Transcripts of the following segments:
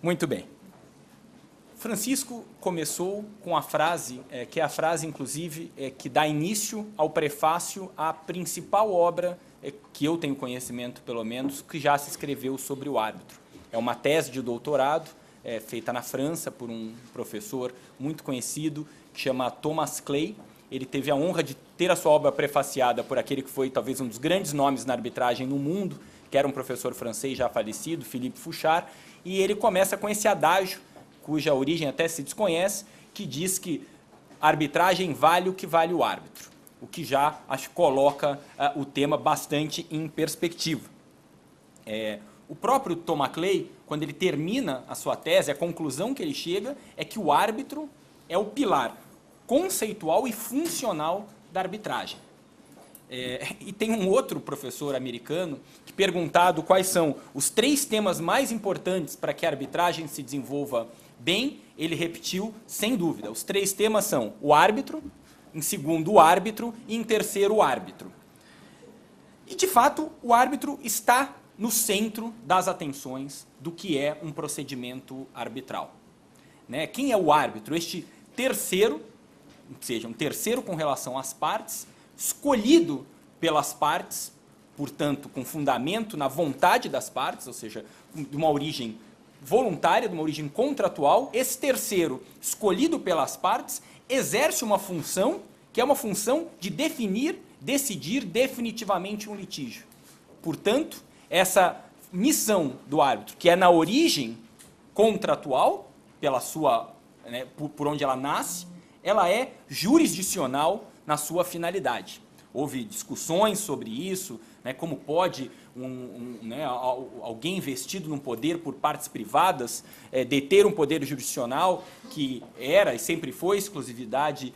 Muito bem. Francisco começou com a frase, que é a frase, inclusive, que dá início ao prefácio à principal obra, que eu tenho conhecimento, pelo menos, que já se escreveu sobre o árbitro. É uma tese de doutorado, feita na França por um professor muito conhecido, que chama Thomas Clay. Ele teve a honra de ter a sua obra prefaciada por aquele que foi talvez um dos grandes nomes na arbitragem no mundo, que era um professor francês já falecido, Philippe Fouchard, e ele começa com esse adágio, cuja origem até se desconhece, que diz que a arbitragem vale o que vale o árbitro, o que já acho que coloca o tema bastante em perspectiva. O próprio Thomas Clay, quando ele termina a sua tese, a conclusão que ele chega é que o árbitro é o pilar conceitual e funcional da arbitragem. E tem um outro professor americano que, perguntado quais são os 3 temas mais importantes para que a arbitragem se desenvolva bem, ele repetiu, sem dúvida. Os 3 temas são o árbitro, em segundo, o árbitro, e em terceiro, o árbitro. E, de fato, o árbitro está no centro das atenções do que é um procedimento arbitral. Quem é o árbitro? Este terceiro, ou seja, um terceiro com relação às partes, escolhido pelas partes, portanto, com fundamento na vontade das partes, ou seja, de uma origem voluntária, de uma origem contratual. Esse terceiro, escolhido pelas partes, exerce uma função que é uma função de decidir definitivamente um litígio. Portanto, essa missão do árbitro, que é na origem contratual, pela sua, por onde ela nasce, ela é jurisdicional na sua finalidade. Houve discussões sobre isso, como pode alguém investido num poder por partes privadas deter um poder jurisdicional que era e sempre foi exclusividade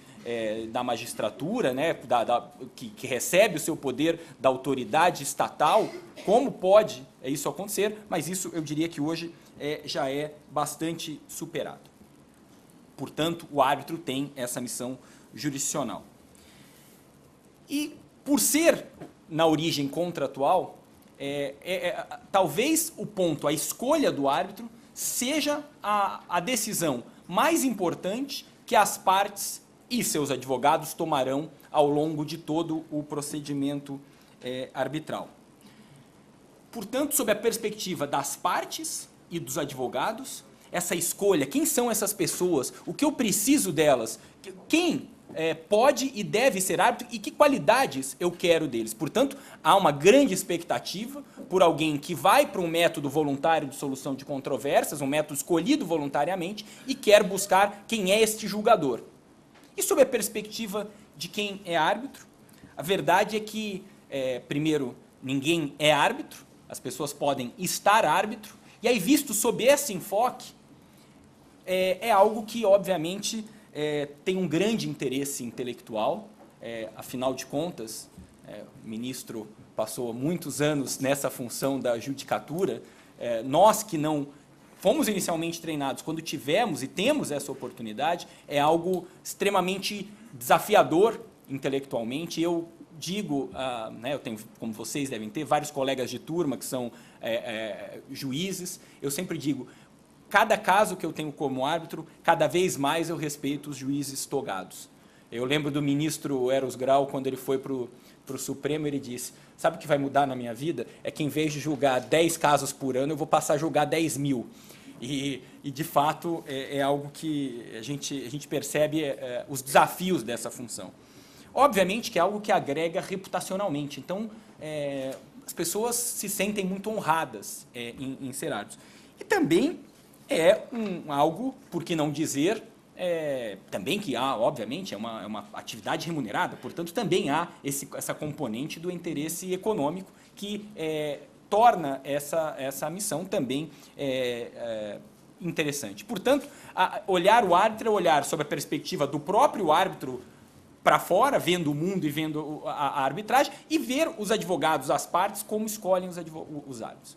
da magistratura, que recebe o seu poder da autoridade estatal. Como pode isso acontecer? Mas isso eu diria que hoje já é bastante superado. Portanto, o árbitro tem essa missão jurisdicional. E, por ser na origem contratual, talvez o ponto, a escolha do árbitro, seja a decisão mais importante que as partes e seus advogados tomarão ao longo de todo o procedimento arbitral. Portanto, sob a perspectiva das partes e dos advogados, essa escolha, quem são essas pessoas, o que eu preciso delas, quem pode e deve ser árbitro e que qualidades eu quero deles. Portanto, há uma grande expectativa por alguém que vai para um método voluntário de solução de controvérsias, um método escolhido voluntariamente, e quer buscar quem é este julgador. E sob a perspectiva de quem é árbitro, a verdade é que, primeiro, ninguém é árbitro, as pessoas podem estar árbitro, e aí, visto sob esse enfoque, é algo que, obviamente, tem um grande interesse intelectual. Afinal de contas, o ministro passou muitos anos nessa função da judicatura. Nós que não fomos inicialmente treinados, quando tivemos e temos essa oportunidade, é algo extremamente desafiador intelectualmente. Eu digo, eu tenho, como vocês devem ter, vários colegas de turma que são juízes. Eu sempre digo, cada caso que eu tenho como árbitro, cada vez mais eu respeito os juízes togados. Eu lembro do ministro Eros Grau, quando ele foi para o Supremo, ele disse, sabe o que vai mudar na minha vida? É que, em vez de julgar 10 casos por ano, eu vou passar a julgar 10 mil. E de fato, é algo que a gente percebe os desafios dessa função. Obviamente que é algo que agrega reputacionalmente. Então, as pessoas se sentem muito honradas em ser árbitros. E também algo, por que não dizer, também que há, obviamente, é uma atividade remunerada, portanto, também há essa componente do interesse econômico que torna essa missão também interessante. Portanto, olhar o árbitro é olhar sob a perspectiva do próprio árbitro para fora, vendo o mundo e vendo a arbitragem, e ver os advogados, as partes, como escolhem os árbitros.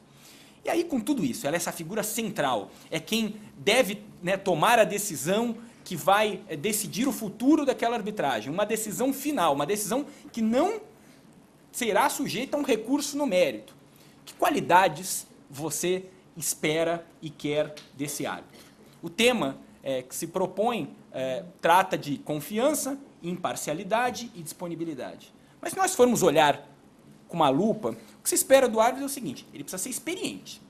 E aí, com tudo isso, ela é essa figura central, é quem deve tomar a decisão que vai decidir o futuro daquela arbitragem, uma decisão final, uma decisão que não será sujeita a um recurso no mérito. Que qualidades você espera e quer desse árbitro. O tema que se propõe trata de confiança, imparcialidade e disponibilidade. Mas se nós formos olhar com uma lupa, o que se espera do árbitro é o seguinte: ele precisa ser experiente,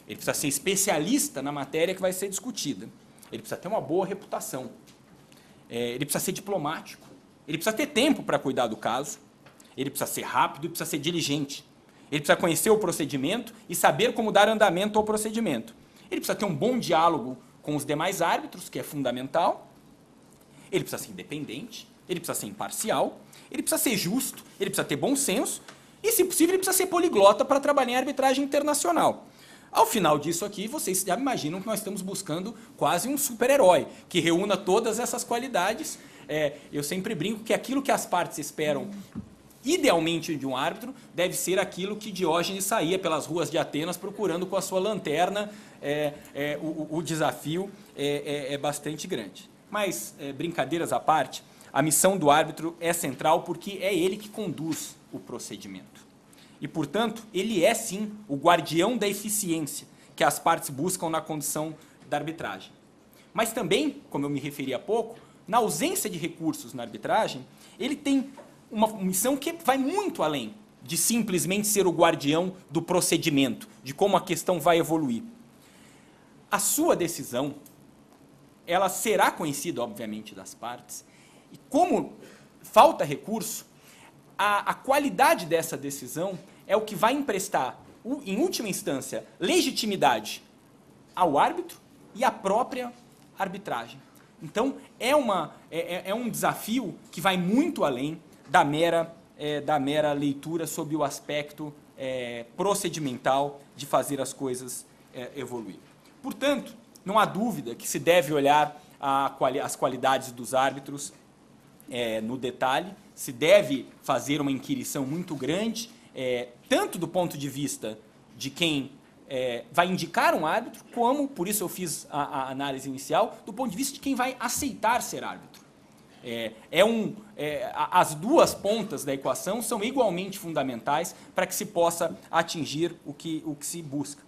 ele precisa ser especialista na matéria que vai ser discutida, ele precisa ter uma boa reputação, ele precisa ser diplomático, ele precisa ter tempo para cuidar do caso, ele precisa ser rápido e precisa ser diligente, ele precisa conhecer o procedimento e saber como dar andamento ao procedimento, ele precisa ter um bom diálogo com os demais árbitros, que é fundamental, ele precisa ser independente, ele precisa ser imparcial, ele precisa ser justo, ele precisa ter bom senso e, se possível, ele precisa ser poliglota para trabalhar em arbitragem internacional. Ao final disso aqui, vocês já imaginam que nós estamos buscando quase um super-herói, que reúna todas essas qualidades. Eu sempre brinco que aquilo que as partes esperam, idealmente, de um árbitro, deve ser aquilo que Diógenes saía pelas ruas de Atenas procurando com a sua lanterna. O desafio é bastante grande. Mas, brincadeiras à parte, a missão do árbitro é central porque é ele que conduz o procedimento. E, portanto, ele é, sim, o guardião da eficiência que as partes buscam na condição da arbitragem. Mas também, como eu me referi há pouco, na ausência de recursos na arbitragem, ele tem uma missão que vai muito além de simplesmente ser o guardião do procedimento, de como a questão vai evoluir. A sua decisão, ela será conhecida, obviamente, das partes, e como falta recurso, a qualidade dessa decisão é o que vai emprestar, em última instância, legitimidade ao árbitro e à própria arbitragem. Então, é um desafio que vai muito além da mera leitura sob o aspecto procedimental de fazer as coisas evoluir. Portanto, não há dúvida que se deve olhar as qualidades dos árbitros no detalhe, se deve fazer uma inquirição muito grande, tanto do ponto de vista de quem vai indicar um árbitro, como, por isso eu fiz a análise inicial, do ponto de vista de quem vai aceitar ser árbitro. As duas pontas da equação são igualmente fundamentais para que se possa atingir o que se busca.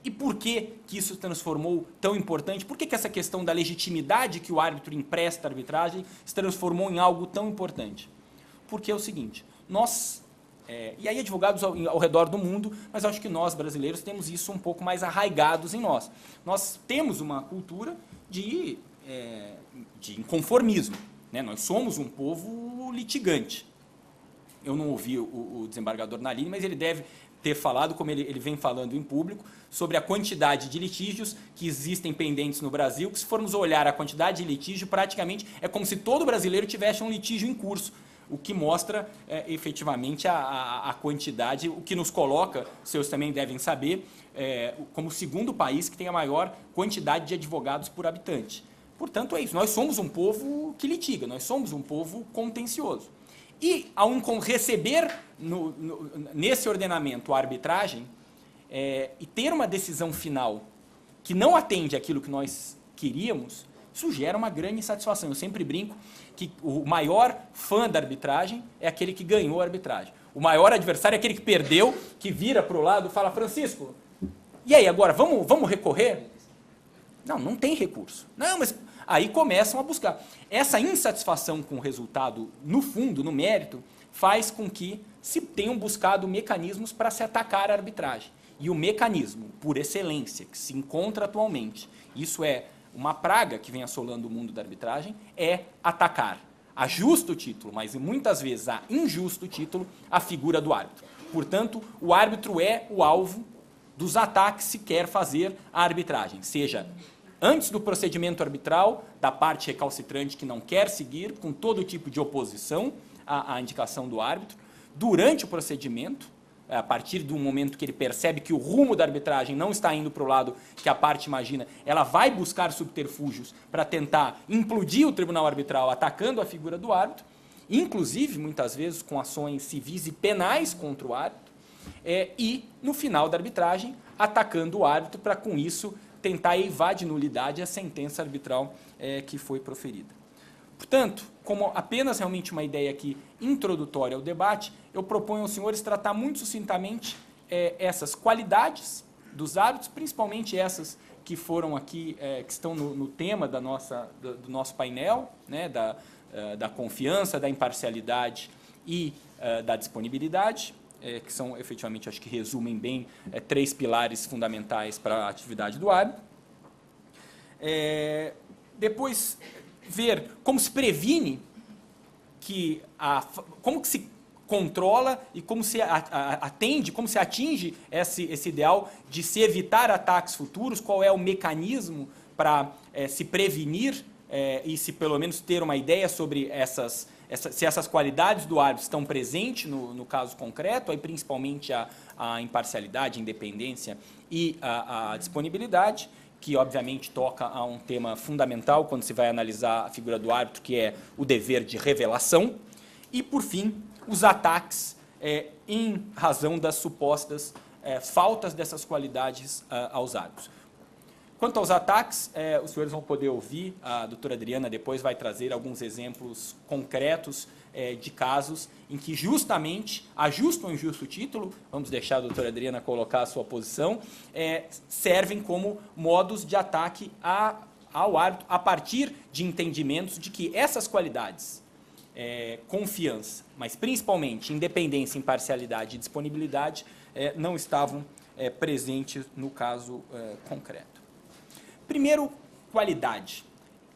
E por que isso se transformou tão importante? Por que essa questão da legitimidade que o árbitro empresta à arbitragem se transformou em algo tão importante? Porque é o seguinte, nós, e aí advogados ao redor do mundo, mas acho que nós brasileiros temos isso um pouco mais arraigados em nós. Nós temos uma cultura de inconformismo, né? Nós somos um povo litigante. Eu não ouvi o desembargador Nalini, mas ele deve ter falado, como ele vem falando em público, sobre a quantidade de litígios que existem pendentes no Brasil, que se formos olhar a quantidade de litígio, praticamente é como se todo brasileiro tivesse um litígio em curso, o que mostra efetivamente a quantidade, o que nos coloca, vocês também devem saber, como o segundo país que tem a maior quantidade de advogados por habitante. Portanto, é isso, nós somos um povo que litiga, nós somos um povo contencioso. E, ao receber nesse ordenamento a arbitragem e ter uma decisão final que não atende àquilo que nós queríamos, isso gera uma grande insatisfação. Eu sempre brinco que o maior fã da arbitragem é aquele que ganhou a arbitragem. O maior adversário é aquele que perdeu, que vira para o lado e fala: Francisco, e aí, agora, vamos recorrer? Não tem recurso. Não, mas aí começam a buscar. Essa insatisfação com o resultado, no fundo, no mérito, faz com que se tenham buscado mecanismos para se atacar a arbitragem. E o mecanismo, por excelência, que se encontra atualmente, isso é uma praga que vem assolando o mundo da arbitragem, é atacar a justo título, mas muitas vezes a injusto título, a figura do árbitro. Portanto, o árbitro é o alvo dos ataques que se quer fazer à arbitragem, seja antes do procedimento arbitral, da parte recalcitrante que não quer seguir, com todo tipo de oposição à indicação do árbitro, durante o procedimento, a partir do momento que ele percebe que o rumo da arbitragem não está indo para o lado que a parte imagina, ela vai buscar subterfúgios para tentar implodir o tribunal arbitral, atacando a figura do árbitro, inclusive, muitas vezes, com ações civis e penais contra o árbitro, e, no final da arbitragem, atacando o árbitro para, com isso, tentar eivar de nulidade a sentença arbitral que foi proferida. Portanto, como apenas realmente uma ideia aqui introdutória ao debate, eu proponho aos senhores tratar muito sucintamente essas qualidades dos árbitros, principalmente essas que foram aqui, que estão no tema do nosso painel, né, da confiança, da imparcialidade e da disponibilidade, que são, efetivamente, acho que resumem bem 3 pilares fundamentais para a atividade do árbitro. Depois, ver como se previne, como que se controla e como se atende, como se atinge esse ideal de se evitar ataques futuros, qual é o mecanismo para se prevenir e se pelo menos ter uma ideia sobre se essas qualidades do árbitro estão presentes no caso concreto, aí principalmente a imparcialidade, a independência e a disponibilidade, que obviamente toca a um tema fundamental quando se vai analisar a figura do árbitro, que é o dever de revelação, e por fim, os ataques em razão das supostas faltas dessas qualidades aos árbitros. Quanto aos ataques, os senhores vão poder ouvir, a doutora Adriana depois vai trazer alguns exemplos concretos de casos em que justamente a justo ou injusto título, vamos deixar a doutora Adriana colocar a sua posição, servem como modos de ataque ao árbitro a partir de entendimentos de que essas qualidades, confiança, mas principalmente independência, imparcialidade e disponibilidade, não estavam presentes no caso concreto. Primeiro, qualidade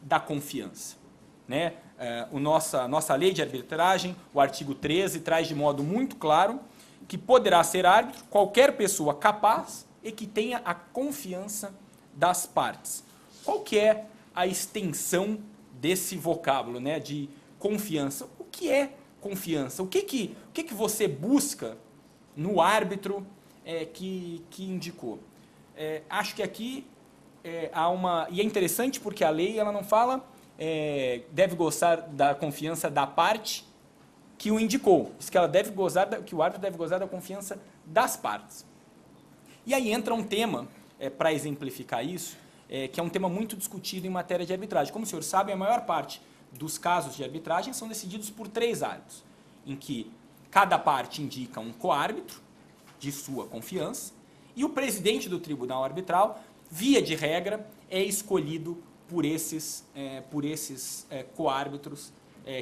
da confiança, né? Nossa lei de arbitragem, o artigo 13, traz de modo muito claro que poderá ser árbitro qualquer pessoa capaz e que tenha a confiança das partes. Qual que é a extensão desse vocábulo, né, de confiança? O que é confiança? O que você busca no árbitro que indicou? Acho que aqui há uma... E é interessante porque a lei ela não fala deve gozar da confiança da parte que o indicou. Diz que ela deve gozar que o árbitro deve gozar da confiança das partes. E aí entra um tema, para exemplificar isso, que é um tema muito discutido em matéria de arbitragem. Como o senhor sabe, a maior parte dos casos de arbitragem são decididos por 3 árbitros, em que cada parte indica um coárbitro de sua confiança e o presidente do tribunal arbitral, via de regra, é escolhido por esses coárbitros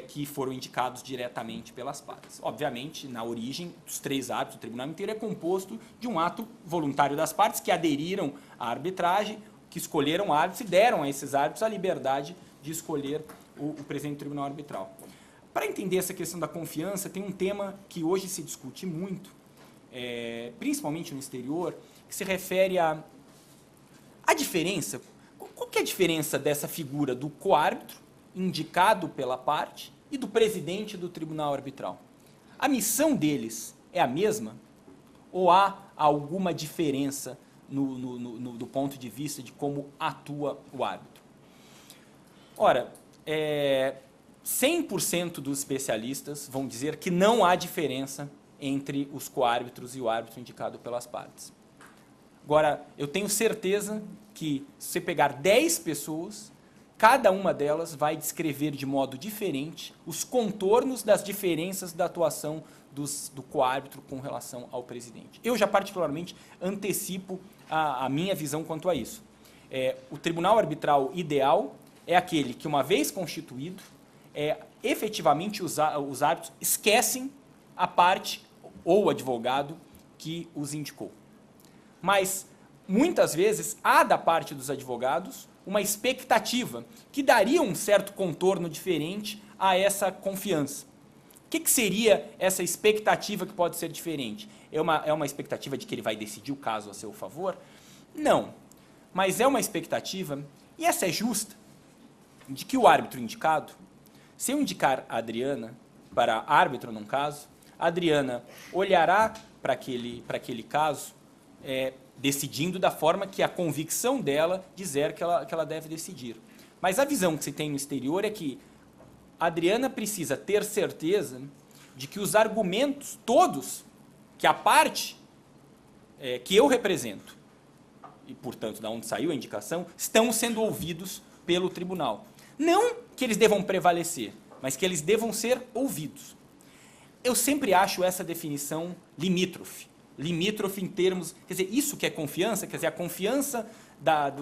que foram indicados diretamente pelas partes. Obviamente, na origem, os 3 árbitros, o tribunal inteiro é composto de um ato voluntário das partes que aderiram à arbitragem, que escolheram árbitros e deram a esses árbitros a liberdade de escolher o presidente do tribunal arbitral. Para entender essa questão da confiança, tem um tema que hoje se discute muito, principalmente no exterior, que se refere à diferença. Qual que é a diferença dessa figura do coárbitro, indicado pela parte, e do presidente do tribunal arbitral? A missão deles é a mesma? Ou há alguma diferença do ponto de vista de como atua o árbitro? Ora, 100% dos especialistas vão dizer que não há diferença entre os coárbitros e o árbitro indicado pelas partes. Agora, eu tenho certeza que se você pegar 10 pessoas, cada uma delas vai descrever de modo diferente os contornos das diferenças da atuação do coárbitro com relação ao presidente. Eu já particularmente antecipo a minha visão quanto a isso. O tribunal arbitral ideal é aquele que, uma vez constituído, efetivamente os árbitros esquecem a parte ou o advogado que os indicou. Mas, muitas vezes, há da parte dos advogados uma expectativa que daria um certo contorno diferente a essa confiança. O que seria essa expectativa que pode ser diferente? É uma expectativa de que ele vai decidir o caso a seu favor? Não. Mas é uma expectativa, e essa é justa, de que o árbitro indicado, se eu indicar a Adriana para árbitro num caso, a Adriana olhará para aquele caso decidindo da forma que a convicção dela dizer que ela deve decidir. Mas a visão que se tem no exterior é que a Adriana precisa ter certeza de que os argumentos todos que a parte que eu represento, e portanto da onde saiu a indicação, estão sendo ouvidos pelo tribunal. Não que eles devam prevalecer, mas que eles devam ser ouvidos. Eu sempre acho essa definição limítrofe, limítrofe em termos... Quer dizer, isso que é confiança, quer dizer, a confiança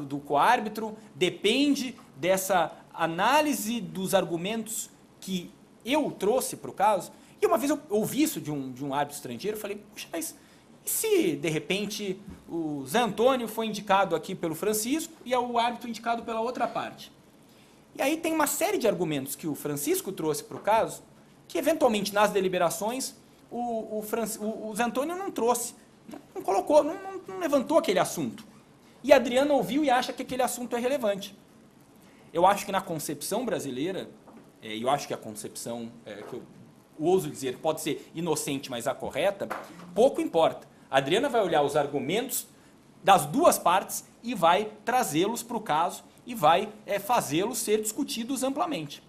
do coárbitro depende dessa análise dos argumentos que eu trouxe para o caso. E uma vez eu ouvi isso de um árbitro estrangeiro, eu falei, puxa, mas e se, de repente, o Zé Antônio foi indicado aqui pelo Francisco e é o árbitro indicado pela outra parte? E aí tem uma série de argumentos que o Francisco trouxe para o caso, que eventualmente nas deliberações o Zé Antônio não trouxe, não colocou, não levantou aquele assunto. E a Adriana ouviu e acha que aquele assunto é relevante. Eu acho que na concepção brasileira, e eu acho que a concepção, que eu ouso dizer, pode ser inocente, mas a correta, pouco importa. A Adriana vai olhar os argumentos das duas partes e vai trazê-los para o caso e vai fazê-los ser discutidos amplamente.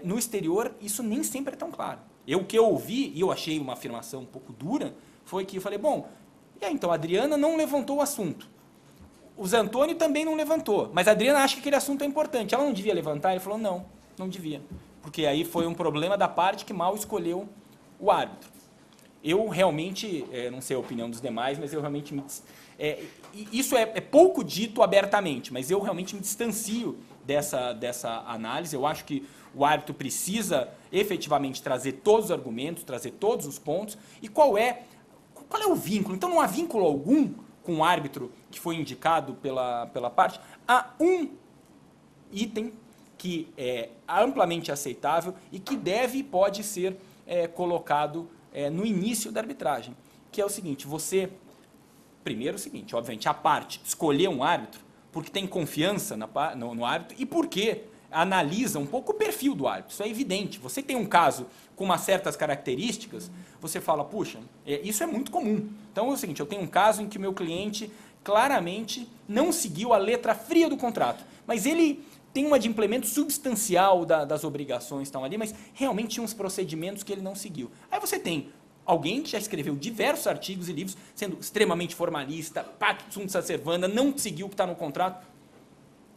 No exterior, isso nem sempre é tão claro. O que eu ouvi, e eu achei uma afirmação um pouco dura, foi que eu falei, bom, e aí, então a Adriana não levantou o assunto. O Zé Antônio também não levantou, mas a Adriana acha que aquele assunto é importante. Ela não devia levantar? Ele falou, não devia. Porque aí foi um problema da parte que mal escolheu o árbitro. Eu realmente, não sei a opinião dos demais, mas eu realmente isso é pouco dito abertamente, mas eu realmente me distancio dessa análise. Eu acho que o árbitro precisa efetivamente trazer todos os argumentos, trazer todos os pontos. E qual é o vínculo? Então não há vínculo algum com o árbitro que foi indicado pela parte. Há um item que é amplamente aceitável e que deve e pode ser colocado no início da arbitragem, que é o seguinte, primeiro o seguinte, obviamente, a parte escolher um árbitro porque tem confiança no árbitro e porque analisa um pouco o perfil do árbitro, isso é evidente. Você tem um caso com umas certas características, você fala, puxa, isso é muito comum. Então é o seguinte, eu tenho um caso em que o meu cliente claramente não seguiu a letra fria do contrato, mas ele tem uma de implemento substancial das obrigações que estão ali, mas realmente tinha uns procedimentos que ele não seguiu. Aí você tem alguém que já escreveu diversos artigos e livros, sendo extremamente formalista, pactum sunt servanda, não seguiu o que está no contrato.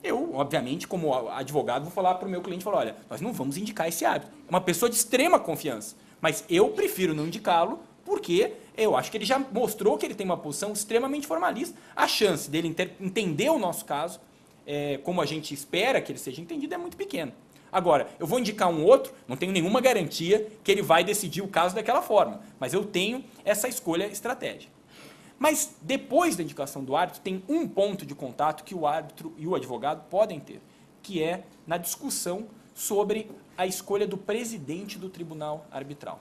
Eu, obviamente, como advogado, vou falar para o meu cliente, falar, olha, nós não vamos indicar esse árbitro. É uma pessoa de extrema confiança, mas eu prefiro não indicá-lo porque eu acho que ele já mostrou que ele tem uma posição extremamente formalista. A chance dele entender o nosso caso, como a gente espera que ele seja entendido, é muito pequena. Agora, eu vou indicar um outro, não tenho nenhuma garantia que ele vai decidir o caso daquela forma, mas eu tenho essa escolha estratégica. Mas depois da indicação do árbitro, tem um ponto de contato que o árbitro e o advogado podem ter, que é na discussão sobre a escolha do presidente do tribunal arbitral.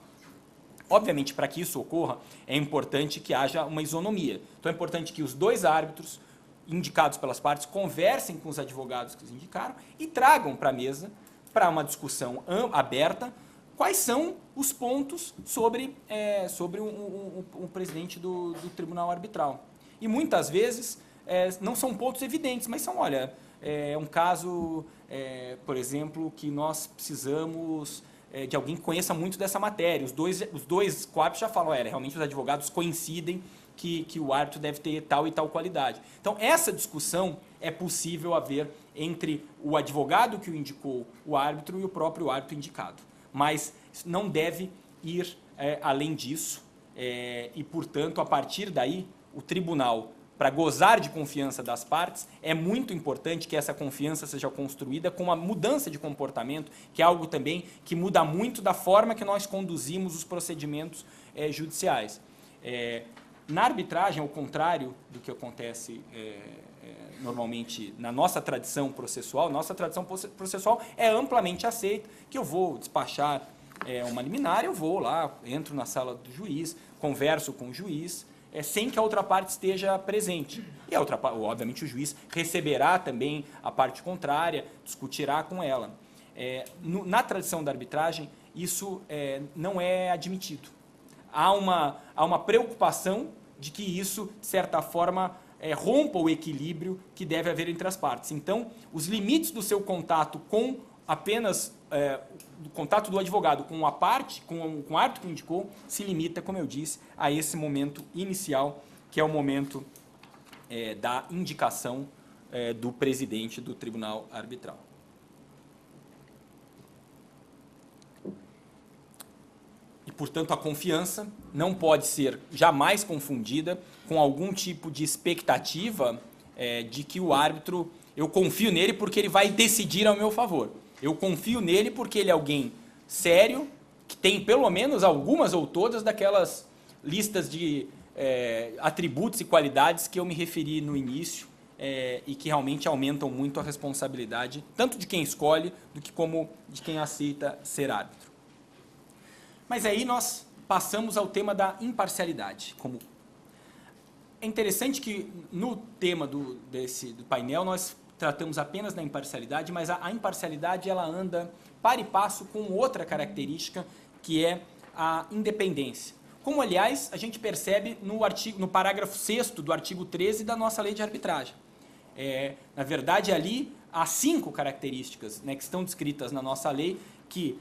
Obviamente, para que isso ocorra, é importante que haja uma isonomia. Então, é importante que os dois árbitros indicados pelas partes conversem com os advogados que os indicaram e tragam para a mesa, para uma discussão aberta, quais são os pontos sobre o presidente do tribunal arbitral. E muitas vezes não são pontos evidentes, mas são, olha, um caso, por exemplo, que nós precisamos de alguém que conheça muito dessa matéria. Os dois coárbitros já falam, realmente os advogados coincidem que o árbitro deve ter tal e tal qualidade. Então, essa discussão é possível haver entre o advogado que o indicou o árbitro e o próprio árbitro indicado. Mas não deve ir além disso e, portanto, a partir daí, o tribunal, para gozar de confiança das partes, é muito importante que essa confiança seja construída com uma mudança de comportamento, que é algo também que muda muito da forma que nós conduzimos os procedimentos judiciais. Na arbitragem, ao contrário do que acontece normalmente na nossa tradição processual é amplamente aceita, que eu vou despachar uma liminar, eu vou lá, entro na sala do juiz, converso com o juiz, sem que a outra parte esteja presente. E a outra, obviamente, o juiz receberá também a parte contrária, discutirá com ela. Na tradição da arbitragem, isso não é admitido. Há uma preocupação de que isso, de certa forma, rompa o equilíbrio que deve haver entre as partes. Então, os limites do seu contato com apenas do contato do advogado com a parte, com o árbitro que indicou, se limita, como eu disse, a esse momento inicial, que é o momento da indicação do presidente do tribunal arbitral. E portanto, a confiança não pode ser jamais confundida com algum tipo de expectativa de que o árbitro, eu confio nele porque ele vai decidir ao meu favor. Eu confio nele porque ele é alguém sério, que tem pelo menos algumas ou todas daquelas listas de atributos e qualidades que eu me referi no início e que realmente aumentam muito a responsabilidade, tanto de quem escolhe, do que como de quem aceita ser árbitro. Mas aí nós passamos ao tema da imparcialidade. É interessante que no tema do painel nós tratamos apenas da imparcialidade, mas a imparcialidade ela anda par e passo com outra característica, que é a independência. Como, aliás, a gente percebe no parágrafo 6º do artigo 13 da nossa lei de arbitragem. Na verdade, ali há 5 características, né, que estão descritas na nossa lei, que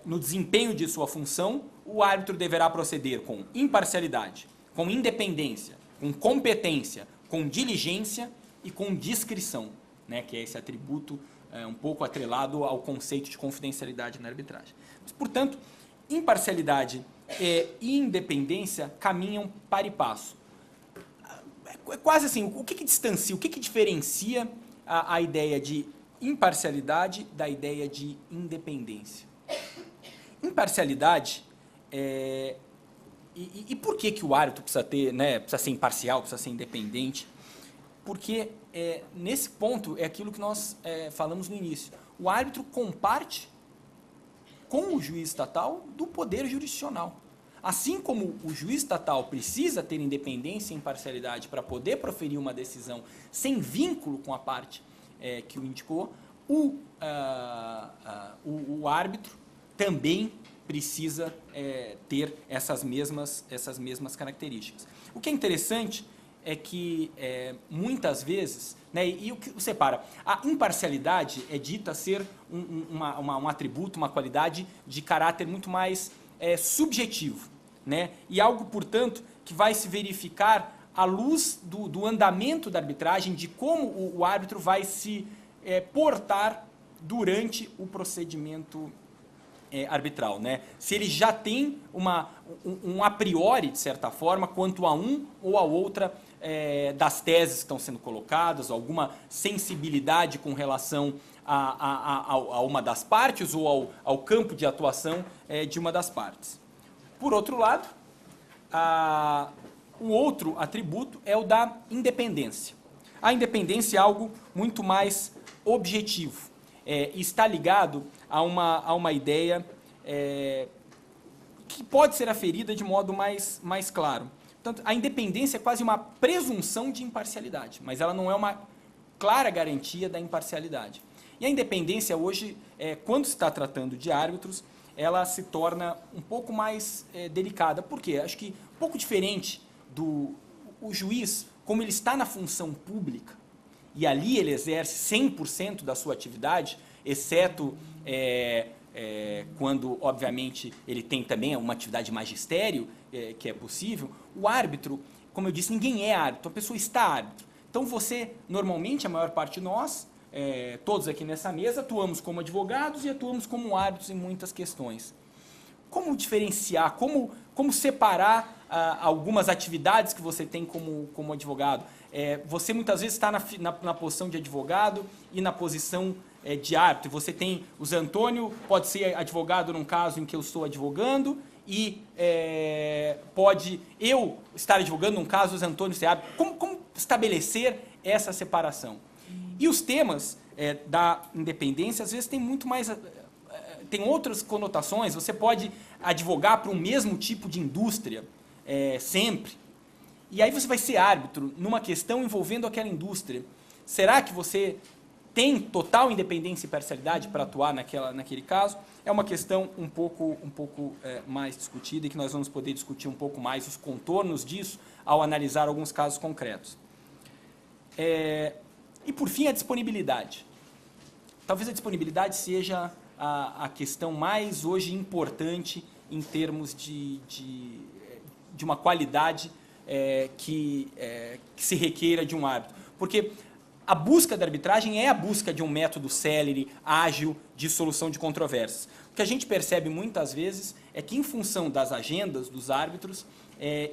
no desempenho de sua função, o árbitro deverá proceder com imparcialidade, com independência, com competência, com diligência e com discrição, né, que é esse atributo um pouco atrelado ao conceito de confidencialidade na arbitragem. Mas, portanto, imparcialidade e independência caminham par e passo. É quase assim, o que distancia, o que diferencia a ideia de imparcialidade da ideia de independência? Imparcialidade, e por que o árbitro precisa ter, né, precisa ser imparcial, precisa ser independente? Porque nesse ponto é aquilo que nós falamos no início. O árbitro comparte com o juiz estatal do poder jurisdicional. Assim como o juiz estatal precisa ter independência e imparcialidade para poder proferir uma decisão sem vínculo com a parte que o indicou, o árbitro também precisa ter essas mesmas características. O que é interessante é que muitas vezes, né, e o que separa, a imparcialidade é dita ser um atributo, uma qualidade de caráter muito mais subjetivo, né, e algo, portanto, que vai se verificar à luz do andamento da arbitragem, de como o árbitro vai se portar durante o procedimento arbitral, né? Se ele já tem um a priori, de certa forma, quanto a um ou a outra das teses que estão sendo colocadas, alguma sensibilidade com relação a uma das partes ou ao campo de atuação de uma das partes. Por outro lado, o outro atributo é o da independência. A independência é algo muito mais objetivo. Está ligado a uma ideia que pode ser aferida de modo mais claro. Portanto, a independência é quase uma presunção de imparcialidade, mas ela não é uma clara garantia da imparcialidade. E a independência hoje, quando se está tratando de árbitros, ela se torna um pouco mais delicada. Por quê? Acho que um pouco diferente o juiz, como ele está na função pública, e ali ele exerce 100% da sua atividade, exceto quando, obviamente, ele tem também uma atividade de magistério, que é possível. O árbitro, como eu disse, ninguém é árbitro, a pessoa está árbitro. Então você, normalmente, a maior parte de nós, todos aqui nessa mesa, atuamos como advogados e atuamos como árbitros em muitas questões. Como diferenciar, como separar algumas atividades que você tem como advogado? Você muitas vezes está na posição de advogado e na posição de árbitro. Você tem o Zé Antônio, pode ser advogado num caso em que eu estou advogando e pode eu estar advogando num caso o Zé Antônio ser árbitro. Como estabelecer essa separação? E os temas da independência, às vezes, tem muito mais... tem outras conotações. Você pode advogar para o mesmo tipo de indústria sempre. E aí você vai ser árbitro numa questão envolvendo aquela indústria. Será que você tem total independência e parcialidade para atuar naquele caso? É uma questão um pouco mais discutida e que nós vamos poder discutir um pouco mais os contornos disso ao analisar alguns casos concretos. E, por fim, a disponibilidade. Talvez a disponibilidade seja a questão mais hoje importante em termos de uma qualidade que se requeira de um árbitro. Porque a busca da arbitragem é a busca de um método célere, ágil, de solução de controvérsias. O que a gente percebe muitas vezes é que, em função das agendas dos árbitros,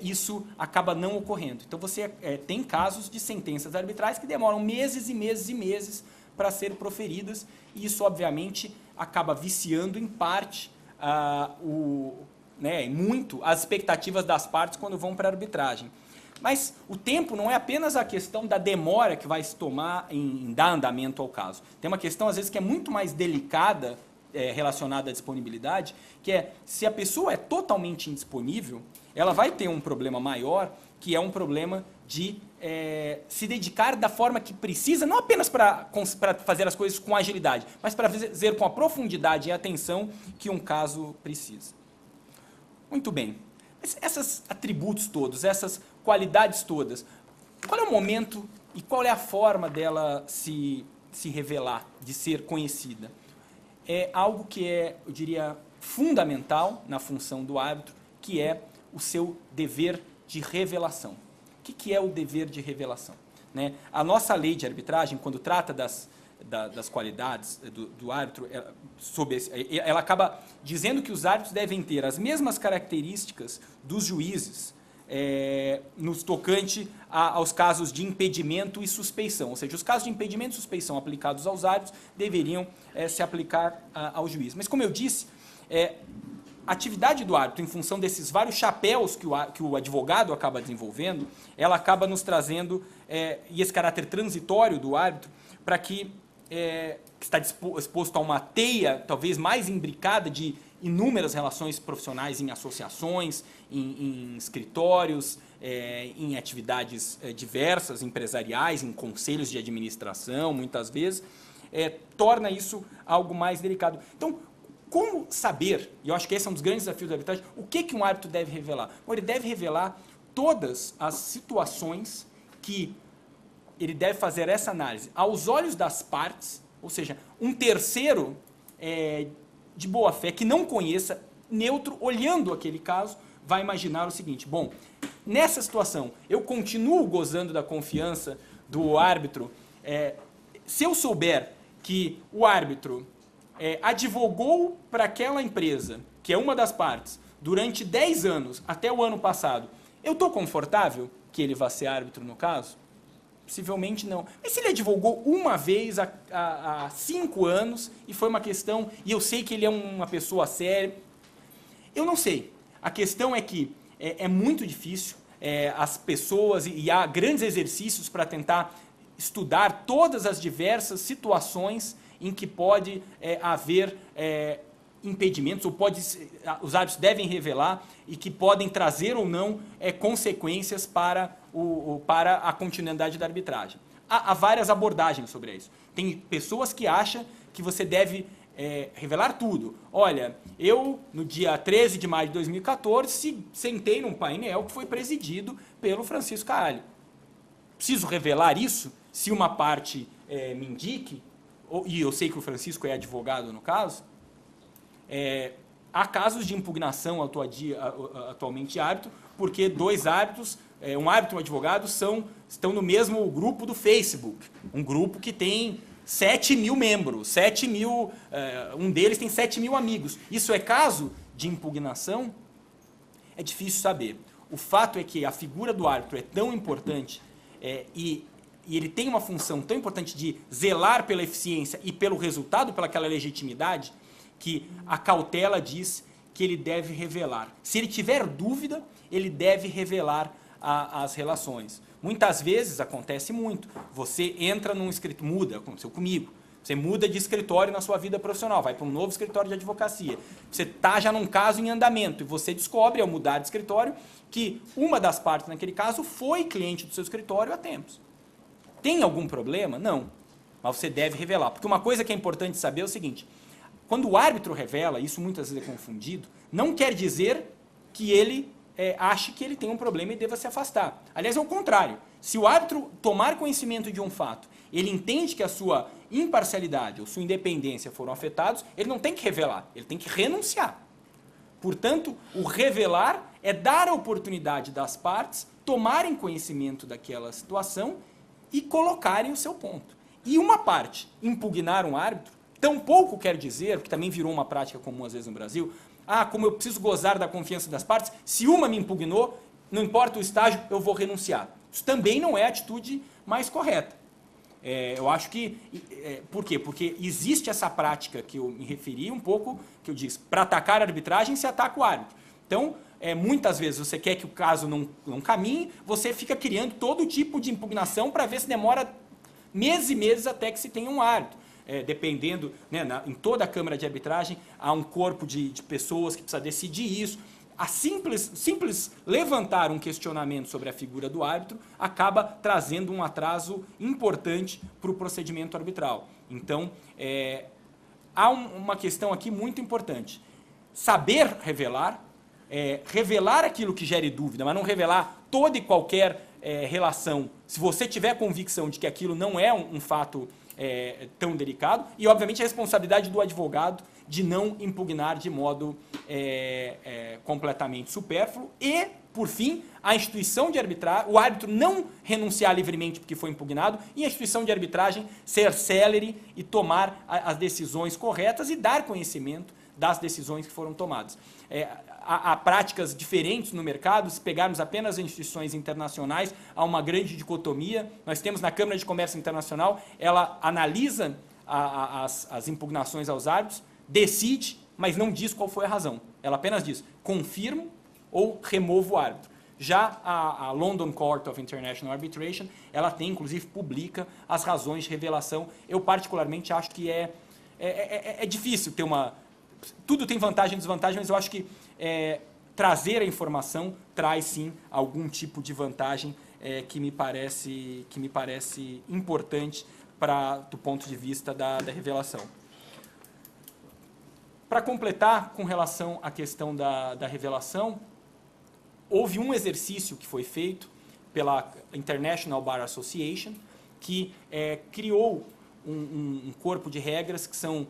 isso acaba não ocorrendo. Então, você tem casos de sentenças arbitrais que demoram meses e meses e meses para serem proferidas, e isso, obviamente, acaba viciando, em parte, muito as expectativas das partes quando vão para a arbitragem. Mas o tempo não é apenas a questão da demora que vai se tomar em dar andamento ao caso. Tem uma questão, às vezes, que é muito mais delicada, relacionada à disponibilidade, que é, se a pessoa é totalmente indisponível, ela vai ter um problema maior, que é um problema de se dedicar da forma que precisa, não apenas para fazer as coisas com agilidade, mas para fazer com a profundidade e atenção que um caso precisa. Muito bem. Esses atributos todos, essas qualidades todas, qual é o momento e qual é a forma dela se revelar, de ser conhecida? É algo que eu diria, fundamental na função do árbitro, que é o seu dever de revelação. O que é o dever de revelação? Né? A nossa lei de arbitragem, quando trata das qualidades do árbitro, ela acaba dizendo que os árbitros devem ter as mesmas características dos juízes nos tocante aos casos de impedimento e suspeição. Ou seja, os casos de impedimento e suspeição aplicados aos árbitros deveriam se aplicar ao juiz. Mas, como eu disse, a atividade do árbitro, em função desses vários chapéus que o advogado acaba desenvolvendo, ela acaba nos trazendo, e esse caráter transitório do árbitro, para que está exposto a uma teia, talvez mais imbricada, de inúmeras relações profissionais em associações, em escritórios, em atividades diversas, empresariais, em conselhos de administração, muitas vezes, torna isso algo mais delicado. Então, como saber, e eu acho que esse é um dos grandes desafios da arbitragem, o que um árbitro deve revelar? Bom, ele deve revelar todas as situações que ele deve fazer essa análise aos olhos das partes, ou seja, um terceiro de boa fé que não conheça, neutro, olhando aquele caso, vai imaginar o seguinte: bom, nessa situação eu continuo gozando da confiança do árbitro, se eu souber que o árbitro advogou para aquela empresa, que é uma das partes, durante 10 anos, até o ano passado, eu estou confortável que ele vá ser árbitro no caso? Possivelmente não. Mas se ele advogou uma vez há 5 anos e foi uma questão, e eu sei que ele é uma pessoa séria, eu não sei. A questão é que é muito difícil, as pessoas, e há grandes exercícios para tentar estudar todas as diversas situações em que pode haver impedimentos, ou os árbitros devem revelar, e que podem trazer ou não consequências para a continuidade da arbitragem. Há várias abordagens sobre isso. Tem pessoas que acham que você deve revelar tudo. Olha, eu, no dia 13 de maio de 2014, sentei num painel que foi presidido pelo Francisco Caralho. Preciso revelar isso? Se uma parte me indique, e eu sei que o Francisco é advogado no caso, há casos de impugnação atualmente árbitro, porque 2 árbitros, um árbitro e um advogado, estão no mesmo grupo do Facebook. Um grupo que tem 7 mil membros, um deles tem 7 mil amigos. Isso é caso de impugnação? É difícil saber. O fato é que a figura do árbitro é tão importante e ele tem uma função tão importante de zelar pela eficiência e pelo resultado, pelaquela legitimidade, que a cautela diz que ele deve revelar. Se ele tiver dúvida, ele deve revelar as relações. Muitas vezes, acontece muito, você entra num escritório, aconteceu comigo, você muda de escritório na sua vida profissional, vai para um novo escritório de advocacia, você está já num caso em andamento, e você descobre, ao mudar de escritório, que uma das partes naquele caso foi cliente do seu escritório há tempos. Tem algum problema? Não. Mas você deve revelar. Porque uma coisa que é importante saber é o seguinte: quando o árbitro revela, isso muitas vezes é confundido, não quer dizer que ele ache que ele tem um problema e deva se afastar. Aliás, é o contrário. Se o árbitro tomar conhecimento de um fato, ele entende que a sua imparcialidade ou sua independência foram afetados, ele não tem que revelar, ele tem que renunciar. Portanto, o revelar é dar a oportunidade das partes tomarem conhecimento daquela situação, e colocarem o seu ponto. E uma parte impugnar um árbitro, tampouco quer dizer, que também virou uma prática comum às vezes no Brasil, como eu preciso gozar da confiança das partes, se uma me impugnou, não importa o estágio, eu vou renunciar. Isso também não é a atitude mais correta. Eu acho que... por quê? Porque existe essa prática que eu me referi um pouco, que eu disse, para atacar a arbitragem, se ataca o árbitro. Então, muitas vezes você quer que o caso não caminhe, você fica criando todo tipo de impugnação para ver se demora meses e meses até que se tenha um árbitro. Dependendo, né, em toda a Câmara de Arbitragem, há um corpo de pessoas que precisa decidir isso. A simples levantar um questionamento sobre a figura do árbitro acaba trazendo um atraso importante para o procedimento arbitral. Então, há uma questão aqui muito importante. Saber revelar, revelar aquilo que gere dúvida, mas não revelar toda e qualquer relação, se você tiver convicção de que aquilo não é um fato tão delicado, e obviamente a responsabilidade do advogado de não impugnar de modo completamente supérfluo e, por fim, a instituição de arbitragem, o árbitro não renunciar livremente porque foi impugnado e a instituição de arbitragem ser célere e tomar as decisões corretas e dar conhecimento das decisões que foram tomadas. Há práticas diferentes no mercado, se pegarmos apenas as instituições internacionais, há uma grande dicotomia. Nós temos na Câmara de Comércio Internacional, ela analisa as impugnações aos árbitros, decide, mas não diz qual foi a razão. Ela apenas diz, confirmo ou removo o árbitro. Já a London Court of International Arbitration, ela tem, inclusive, publica as razões de revelação. Eu, particularmente, acho que é difícil ter uma... Tudo tem vantagem e desvantagem, mas eu acho que trazer a informação traz, sim, algum tipo de vantagem que me parece importante do ponto de vista da revelação. Para completar, com relação à questão da revelação, houve um exercício que foi feito pela International Bar Association, que criou um corpo de regras que são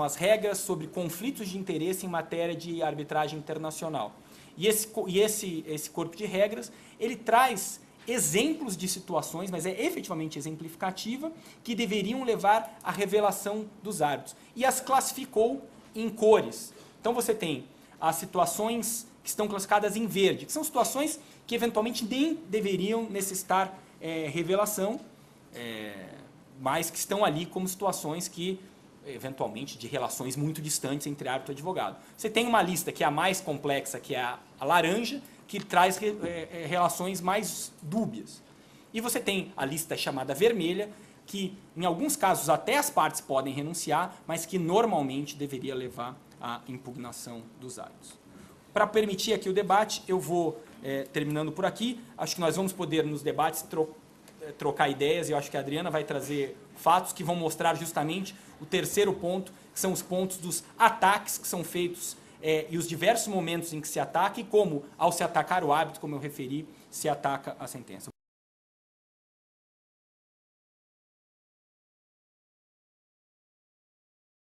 as regras sobre conflitos de interesse em matéria de arbitragem internacional. E esse corpo de regras, ele traz exemplos de situações, mas é efetivamente exemplificativa, que deveriam levar à revelação dos árbitros. E as classificou em cores. Então você tem as situações que estão classificadas em verde, que são situações que eventualmente nem deveriam necessitar revelação, mas que estão ali como situações que, eventualmente, de relações muito distantes entre árbitro e advogado. Você tem uma lista que é a mais complexa, que é a laranja, que traz relações mais dúbias. E você tem a lista chamada vermelha, que em alguns casos até as partes podem renunciar, mas que normalmente deveria levar à impugnação dos árbitros. Para permitir aqui o debate, eu vou terminando por aqui. Acho que nós vamos poder, nos debates, trocar ideias, e eu acho que a Adriana vai trazer fatos que vão mostrar justamente o terceiro ponto, que são os pontos dos ataques que são feitos e os diversos momentos em que se ataca e como, ao se atacar o árbitro, como eu referi, se ataca a sentença.